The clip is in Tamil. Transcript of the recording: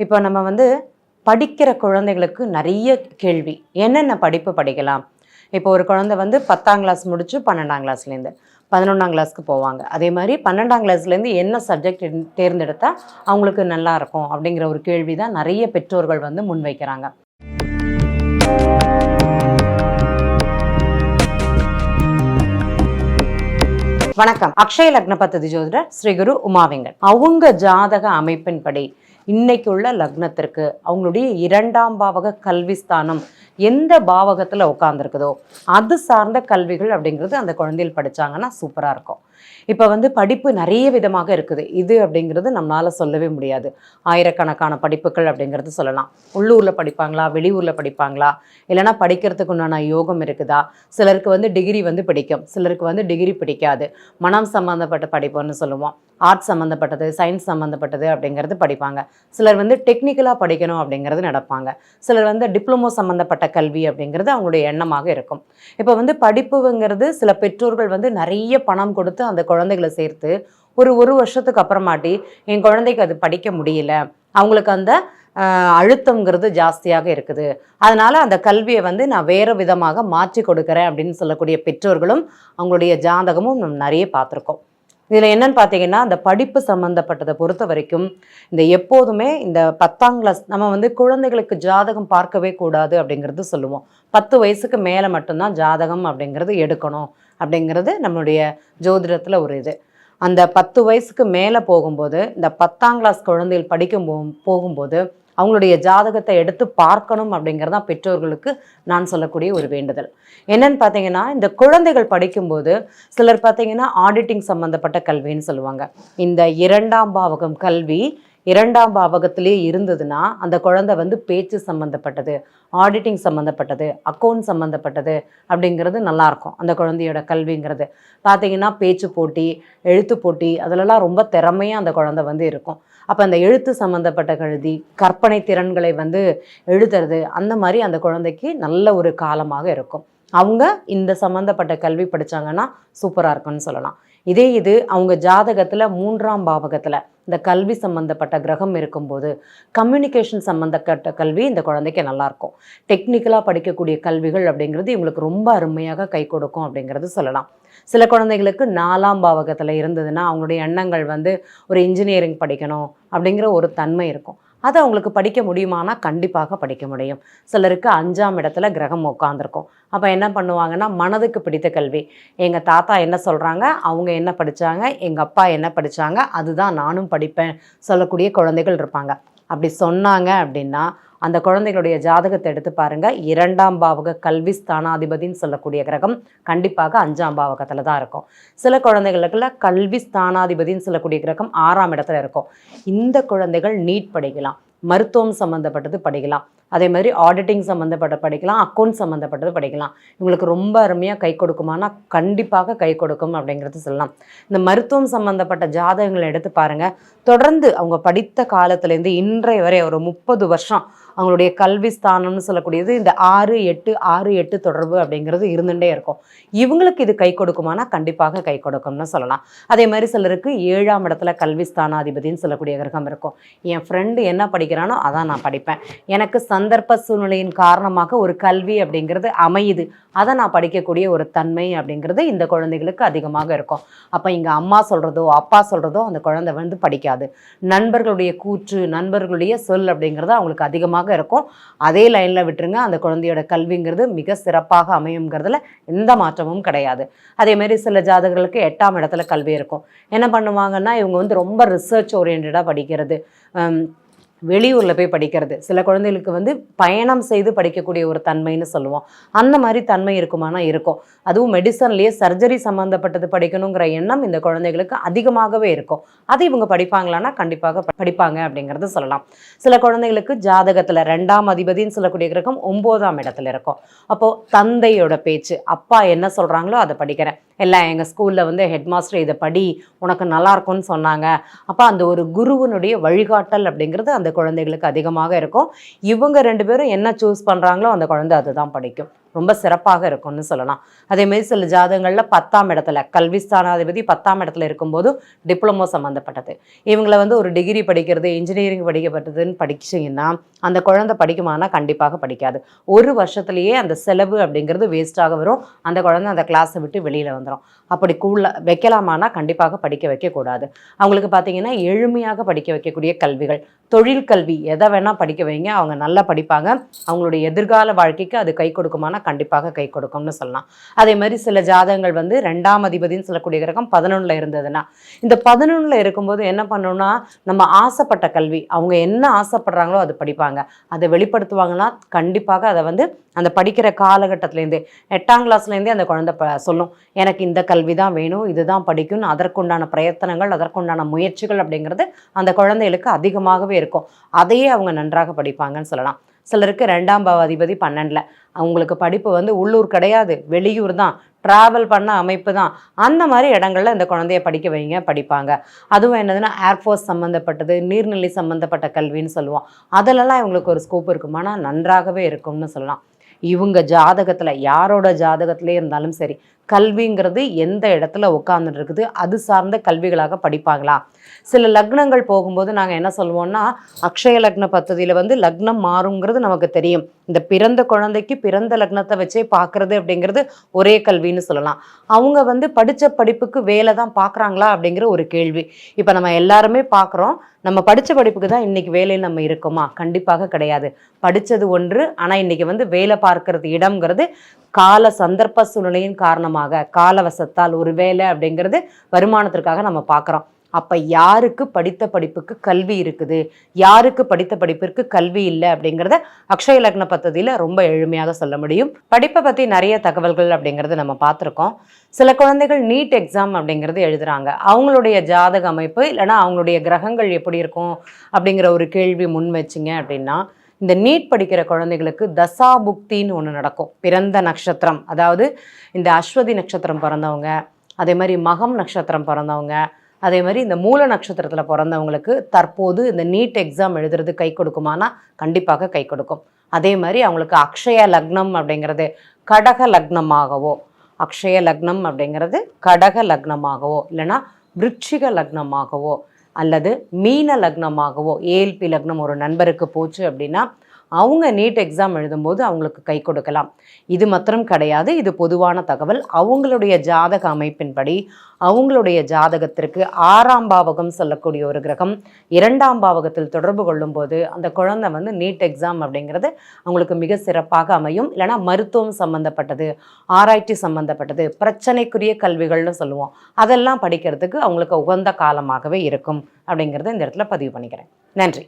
இப்போ நம்ம படிக்கிற குழந்தைகளுக்கு நிறைய கேள்வி. என்னென்ன படிப்பு படிக்கலாம்? இப்போ ஒரு குழந்தை 10ஆம் கிளாஸ் முடிச்சு 12ஆம் கிளாஸ்லேருந்து 11ஆம் கிளாஸ்க்கு போவாங்க. அதே மாதிரி 12ஆம் கிளாஸ்லேருந்து என்ன சப்ஜெக்ட் தேர்ந்தெடுத்தா அவங்களுக்கு நல்லா இருக்கும் அப்படிங்கிற ஒரு கேள்வி தான் நிறைய பெற்றோர்கள் முன்வைக்கிறாங்க. வணக்கம். அக்ஷய லக்ன பத்ததி ஜோதிடர் ஸ்ரீ குரு உமாவிங்கன். அவங்க ஜாதக அமைப்பின்படி இன்னைக்கு உள்ள லக்னத்திற்கு அவங்களுடைய 2ஆம் பாவக கல்வி ஸ்தானம் எந்த பாவகத்தில் உட்கார்ந்துருக்குதோ அது சார்ந்த கல்விகள் அப்படிங்கிறது அந்த குழந்தைகள் படித்தாங்கன்னா சூப்பராக இருக்கும். இப்போ படிப்பு நிறைய விதமாக இருக்குது. இது அப்படிங்கிறது நம்மளால் சொல்லவே முடியாது. ஆயிரக்கணக்கான படிப்புகள் அப்படிங்கிறது சொல்லலாம். உள்ளூரில் படிப்பாங்களா, வெளியூரில் படிப்பாங்களா, இல்லைனா படிக்கிறதுக்கு உண்டான யோகம் இருக்குதா? சிலருக்கு டிகிரி பிடிக்கும், சிலருக்கு டிகிரி பிடிக்காது. மனம் சம்மந்தப்பட்ட படிப்புன்னு சொல்லுவோம். ஆர்ட்ஸ் சம்மந்தப்பட்டது, சயின்ஸ் சம்மந்தப்பட்டது அப்படிங்கிறது படிப்பாங்க. சிலர் டெக்னிக்கலாக படிக்கணும் அப்படிங்கிறது நடப்பாங்க. சிலர் டிப்ளமோ சம்மந்தப்பட்ட கல்வி அப்படிங்கிறது அவங்களுடைய எண்ணமாக இருக்கும். இப்போ படிப்புங்கிறது சில பெற்றோர்கள் நிறைய பணம் கொடுத்து அந்த குழந்தைகளை சேர்த்து ஒரு வருஷத்துக்கு அப்புறமாட்டி என் குழந்தைக்கு அது படிக்க முடியல, அவங்களுக்கு அந்த அழுத்தங்கிறது ஜாஸ்தியாக இருக்குது, அதனால் அந்த கல்வியை நான் வேறு விதமாக மாற்றி கொடுக்குறேன் அப்படின்னு சொல்லக்கூடிய பெற்றோர்களும் அவங்களுடைய ஜாதகமும் நம்ம நிறைய பார்த்துருக்கோம். இதில் என்னன்னு பார்த்தீங்கன்னா, அந்த படிப்பு சம்மந்தப்பட்டதை பொறுத்த வரைக்கும் இந்த எப்போதுமே இந்த 10ஆம் கிளாஸ் நம்ம குழந்தைகளுக்கு ஜாதகம் பார்க்கவே கூடாது அப்படிங்கிறது சொல்லுவோம். 10 வயசுக்கு மேலே மட்டும்தான் ஜாதகம் அப்படிங்கிறது எடுக்கணும் அப்படிங்கிறது நம்மளுடைய ஜோதிடத்தில் ஒரு இது. அந்த 10 வயசுக்கு மேலே போகும்போது இந்த 10ஆம் கிளாஸ் குழந்தைகள் போகும்போது அவங்களுடைய ஜாதகத்தை எடுத்து பார்க்கணும் அப்படிங்கிறதான் பெற்றோர்களுக்கு நான் சொல்லக்கூடிய ஒரு வேண்டுதல். என்னன்னு பார்த்தீங்கன்னா, இந்த குழந்தைகள் படிக்கும்போது சிலர் பார்த்தீங்கன்னா ஆடிட்டிங் சம்மந்தப்பட்ட கல்வின்னு சொல்லுவாங்க. இந்த 2ஆம் பாவகம் கல்வி 2ஆம் பாவகத்திலே இருந்ததுன்னா அந்த குழந்தை பேச்சு சம்மந்தப்பட்டது, ஆடிட்டிங் சம்மந்தப்பட்டது, அக்கௌண்ட் சம்மந்தப்பட்டது அப்படிங்கிறது நல்லாயிருக்கும். அந்த குழந்தையோட கல்விங்கிறது பார்த்தீங்கன்னா பேச்சு போட்டி, எழுத்து போட்டி அதிலெல்லாம் ரொம்ப திறமையாக அந்த குழந்தை இருக்கும். அப்போ அந்த எழுத்து சம்மந்தப்பட்ட கல்வி, கற்பனை திறன்களை எழுதுறது, அந்த மாதிரி அந்த குழந்தைக்கு நல்ல ஒரு காலமாக இருக்கும். அவங்க இந்த சம்மந்தப்பட்ட கல்வி படித்தாங்கன்னா சூப்பராக இருக்குன்னு சொல்லலாம். இது அவங்க ஜாதகத்தில் 3ஆம் பாவகத்தில் இந்த கல்வி சம்மந்தப்பட்ட கிரகம் இருக்கும்போது கம்யூனிகேஷன் சம்மந்தப்பட்ட கல்வி இந்த குழந்தைக்கு நல்லாயிருக்கும். டெக்னிக்கலாக படிக்கக்கூடிய கல்விகள் அப்படிங்கிறது இவங்களுக்கு ரொம்ப அருமையாக கை கொடுக்கும் அப்படிங்கிறது சொல்லலாம். சில குழந்தைகளுக்கு 4ஆம் பாவகத்தில் இருந்ததுன்னா அவங்களுடைய எண்ணங்கள் ஒரு இன்ஜினியரிங் படிக்கணும் அப்படிங்கிற ஒரு தன்மை இருக்கும். அதை அவங்களுக்கு படிக்க முடியுமானா கண்டிப்பாக படிக்க முடியும். சிலருக்கு 5ஆம் இடத்துல கிரகம் உட்காந்துருக்கும். அப்போ என்ன பண்ணுவாங்கன்னா, மனதுக்கு பிடித்த கல்வி, எங்கள் தாத்தா என்ன சொல்கிறாங்க, அவங்க என்ன படித்தாங்க, எங்கள் அப்பா என்ன படித்தாங்க, அதுதான் நானும் படிப்பேன் சொல்லக்கூடிய குழந்தைகள் இருப்பாங்க. அப்படி சொன்னாங்க அப்படின்னா அந்த குழந்தைகளுடைய ஜாதகத்தை எடுத்து பாருங்கள். 2ஆம் பாவக கல்வி ஸ்தானாதிபதின்னு சொல்லக்கூடிய கிரகம் கண்டிப்பாக 5ஆம் பாவகத்தில் தான் இருக்கும். சில குழந்தைகளுக்குள்ள கல்வி ஸ்தானாதிபதின்னு சொல்லக்கூடிய கிரகம் 6ஆம் இடத்துல இருக்கும். இந்த குழந்தைகள் நீட் படிக்கலாம், மருத்துவம் சம்மந்தப்பட்டது படிக்கலாம், அதே மாதிரி ஆடிட்டிங் சம்மந்தப்பட்ட படிக்கலாம், அக்கௌண்ட் சம்மந்தப்பட்டது படிக்கலாம். இவங்களுக்கு ரொம்ப அருமையாக கை கொடுக்குமானா கண்டிப்பாக கை கொடுக்கும் அப்படிங்கிறது சொல்லலாம். இந்த மருத்துவம் சம்மந்தப்பட்ட ஜாதகங்களை எடுத்து பாருங்கள். தொடர்ந்து அவங்க படித்த காலத்துலேருந்து இன்றைய வரை ஒரு 30 வருஷம் அவங்களுடைய கல்வி ஸ்தானம்னு சொல்லக்கூடியது இந்த 6-8 தொடர்பு அப்படிங்கிறது இருந்துகிட்டே இருக்கும். இவங்களுக்கு இது கை கொடுக்குமானா கண்டிப்பாக கை கொடுக்கும்னு சொல்லலாம். அதே மாதிரி சிலருக்கு 7ஆம் இடத்துல கல்வி ஸ்தானாதிபதினு சொல்லக்கூடிய கிரகம் இருக்கும். என் ஃப்ரெண்டு என்ன படிக்கிறானோ அதான் நான் படிப்பேன், எனக்கு சந்தர்ப்ப சூழ்நிலையின் காரணமாக ஒரு கல்வி அப்படிங்கிறது அமையுது, அதை நான் படிக்கக்கூடிய ஒரு தன்மை அப்படிங்கிறது இந்த குழந்தைகளுக்கு அதிகமாக இருக்கும். அப்போ இங்கே அம்மா சொல்கிறதோ அப்பா சொல்கிறதோ அந்த குழந்தை படிக்காது. நண்பர்களுடைய கூற்று, நண்பர்களுடைய சொல் அப்படிங்கிறது அவங்களுக்கு அதிகமாக இருக்கும். அதே லைனில் விட்டுருங்க, அந்த குழந்தையோட கல்விங்கிறது மிக சிறப்பாக அமையுங்கிறதுல எந்த மாற்றமும் கிடையாது. அதேமாரி சில ஜாதகர்களுக்கு 8ஆம் இடத்துல கல்வி இருக்கும். என்ன பண்ணுவாங்கன்னா, இவங்க ரொம்ப ரிசர்ச் ஓரியன்டாக படிக்கிறது, வெளியூரில் போய் படிக்கிறது. சில குழந்தைகளுக்கு பயணம் செய்து படிக்கக்கூடிய ஒரு தன்மைன்னு சொல்லுவோம். அந்த மாதிரி தன்மை இருக்குமானா இருக்கும். அதுவும் மெடிசன்லேயே சர்ஜரி சம்மந்தப்பட்டது படிக்கணுங்கிற எண்ணம் இந்த குழந்தைகளுக்கு அதிகமாகவே இருக்கும். அது இவங்க படிப்பாங்களான்னா கண்டிப்பாக படிப்பாங்க அப்படிங்கிறது சொல்லலாம். சில குழந்தைகளுக்கு ஜாதகத்தில் 2ஆம் அதிபதின்னு சொல்லக்கூடிய கிரகம் 9ஆம் இடத்துல இருக்கும். அப்போது தந்தையோட பேச்சு, அப்பா என்ன சொல்கிறாங்களோ அதை படிக்கிறேன், எல்லாம் எங்கள் ஸ்கூலில் ஹெட் மாஸ்டர் இதை படி உனக்கு நல்லா இருக்கும்னு சொன்னாங்க. அப்போ அந்த ஒரு குருவனுடைய வழிகாட்டல் அப்படிங்கிறது அந்த குழந்தைகளுக்கு அதிகமாக இருக்கும். இவங்க 2 பேரும் என்ன சூஸ் பண்ணுறாங்களோ அந்த குழந்தை அதுதான் படிக்கும். ரொம்ப சிறப்பாக இருக்கும்னு சொல்லலாம். அதேமாரி சில ஜாதகங்களில் 10ஆம் இடத்துல கல்விஸ்தானாதிபதி 10ஆம் இடத்துல இருக்கும்போது டிப்ளமோ சம்மந்தப்பட்டது. இவங்களை வந்து ஒரு டிகிரி படிக்கிறது, இன்ஜினியரிங் படிக்கப்பட்டதுன்னு படிச்சிங்கன்னா அந்த குழந்தை படிக்குமானா கண்டிப்பாக படிக்காது. ஒரு வருஷத்துலேயே அந்த செலவு அப்படிங்கிறது வேஸ்ட்டாக வரும். அந்த குழந்தை அந்த கிளாஸை விட்டு வெளியில் வந்துடும். அப்படி வைக்கலாமானா கண்டிப்பாக படிக்க வைக்கக்கூடாது. அவங்களுக்கு பார்த்தீங்கன்னா எளிமையாக படிக்க வைக்கக்கூடிய கல்விகள், தொழில் கல்வி எதை வேணால் படிக்க வைங்க, அவங்க நல்லா படிப்பாங்க. அவங்களுடைய எதிர்கால வாழ்க்கைக்கு அது கை கொடுக்குமானா கண்டிப்பாக கை கொடுக்கும்னு சொல்லலாம். அதே மாதிரி சில ஜாதகங்கள் வந்து 2ஆம் அதிபதினு சொல்லக்கூடிய கிரகம் 11ல் இருந்ததுன்னா, இந்த 11ல் இருக்கும்போது என்ன பண்ணணும்னா, நம்ம ஆசைப்பட்ட கல்வி, அவங்க என்ன ஆசைப்படுறாங்களோ அது படிப்பாங்க. அதை வெளிப்படுத்துவாங்கன்னா கண்டிப்பாக அதை வந்து அந்த படிக்கிற காலகட்டத்திலேருந்தே 8ஆம் கிளாஸ்லேருந்தே அந்த குழந்தை சொல்லும், எனக்கு இந்த கல்வி தான் வேணும், இதுதான் படிக்கணும். அதற்குண்டான பிரயத்தனங்கள், அதற்குண்டான முயற்சிகள் அப்படிங்கிறது அந்த குழந்தைகளுக்கு அதிகமாகவே இருக்கும். அதையே அவங்க நன்றாக படிப்பாங்கன்னு சொல்லலாம். சிலருக்கு 2ஆம் அதிபதி 12ல், அவங்களுக்கு படிப்பு வந்து உள்ளூர் கிடையாது, வெளியூர் தான், ட்ராவல் பண்ண அமைப்பு தான். அந்த மாதிரி இடங்கள்ல இந்த குழந்தைய படிக்க வைங்க, படிப்பாங்க. அதுவும் என்னதுன்னா ஏர்ஃபோர்ஸ் சம்மந்தப்பட்டது, நீர்நிலை சம்மந்தப்பட்ட கல்வின்னு சொல்லுவோம். அதிலெல்லாம் இவங்களுக்கு ஒரு ஸ்கோப் இருக்குமானா நன்றாகவே இருக்கும்னு சொல்லலாம். இவங்க ஜாதகத்தில், யாரோட ஜாதகத்திலே இருந்தாலும் சரி, கல்விங்கிறது எந்த இடத்துல உட்கார்ந்துட்டு இருக்குது, அது சார்ந்த கல்விகளாக படிப்பாங்களா? சில லக்னங்கள் போகும்போது நாங்கள் என்ன சொல்லுவோம்னா, அக்ஷய லக்ன பദ്ധதியில் வந்து லக்னம் மாறுங்கிறது நமக்கு தெரியும். இந்த பிறந்த குழந்தைக்கு பிறந்த லக்னத்தை வச்சே பார்க்குறது அப்படிங்கிறது ஒரே கல்வின்னு சொல்லலாம். அவங்க வந்து படித்த படிப்புக்கு வேலை தான் பார்க்குறாங்களா அப்படிங்கிற ஒரு கேள்வி. இப்போ நம்ம எல்லாருமே பார்க்குறோம், நம்ம படித்த படிப்புக்கு தான் இன்றைக்கி வேலையில் நம்ம இருக்கோமா? கண்டிப்பாக கிடையாது. படித்தது ஒன்று, ஆனால் இன்றைக்கி வந்து வேலை பார்க்கறது இடம்ங்கிறது கால சந்தர்ப்ப சூழ்நிலையின் காரணமாக, காலவசத்தால் ஒரு வேலை அப்படிங்கிறது வருமானத்திற்காக நம்ம பார்க்குறோம். அப்போ யாருக்கு படித்த படிப்புக்கு கல்வி இருக்குது, யாருக்கு படித்த படிப்பிற்கு கல்வி இல்லை அப்படிங்கிறத அக்ஷய லக்ன பദ്ധதியில் ரொம்ப எளிமையாக சொல்ல முடியும். படிப்பை பற்றி நிறைய தகவல்கள் அப்படிங்கிறது நம்ம பார்த்துருக்கோம். சில குழந்தைகள் நீட் எக்ஸாம் அப்படிங்கிறது எழுதுகிறாங்க. அவங்களுடைய ஜாதக அமைப்பு இல்லைனா அவங்களுடைய கிரகங்கள் எப்படி இருக்கும் அப்படிங்கிற ஒரு கேள்வி முன் வச்சிங்க அப்படின்னா, இந்த நீட் படிக்கிற குழந்தைகளுக்கு தசாபுக்தின்னு ஒன்று நடக்கும். பிறந்த நட்சத்திரம், அதாவது இந்த அஸ்வதி நட்சத்திரம் பிறந்தவங்க, அதே மாதிரி மகம் நட்சத்திரம் பிறந்தவங்க, அதே மாதிரி இந்த மூல நட்சத்திரத்தில் பிறந்தவங்களுக்கு தற்போது இந்த நீட் எக்ஸாம் எழுதுறது கை கொடுக்குமானா கண்டிப்பாக கை கொடுக்கும். அதே மாதிரி அவங்களுக்கு அக்ஷய லக்னம் அப்படிங்கிறது கடக லக்னமாகவோ, அக்ஷய லக்னம் அப்படிங்கிறது கடக லக்னமாகவோ இல்லைனா விருட்சிக லக்னமாகவோ அல்லது மீன லக்னமாகவோ, ஏஎல்பி லக்னம் ஒரு நண்பருக்கு போச்சு அப்படின்னா அவங்க நீட் எக்ஸாம் எழுதும்போது அவங்களுக்கு கை கொடுக்கலாம். இது மாத்திரம் கிடையாது, இது பொதுவான தகவல். அவங்களுடைய ஜாதக அமைப்பின்படி அவங்களுடைய ஜாதகத்திற்கு 6ஆம் பாவகம் சொல்லக்கூடிய ஒரு கிரகம் 2ஆம் பாவகத்தில் தொடர்பு கொள்ளும்போது அந்த குழந்தை வந்து நீட் எக்ஸாம் அப்படிங்கிறது அவங்களுக்கு மிக சிறப்பாக அமையும். இல்லைனா மருத்துவம் சம்மந்தப்பட்டது, ஆராய்ச்சி சம்மந்தப்பட்டது, பிரச்சனைக்குரிய கல்விகள்னு சொல்லுவோம், அதெல்லாம் படிக்கிறதுக்கு அவங்களுக்கு உகந்த காலமாகவே இருக்கும் அப்படிங்கிறத இந்த இடத்துல பதிவு பண்ணிக்கிறேன். நன்றி.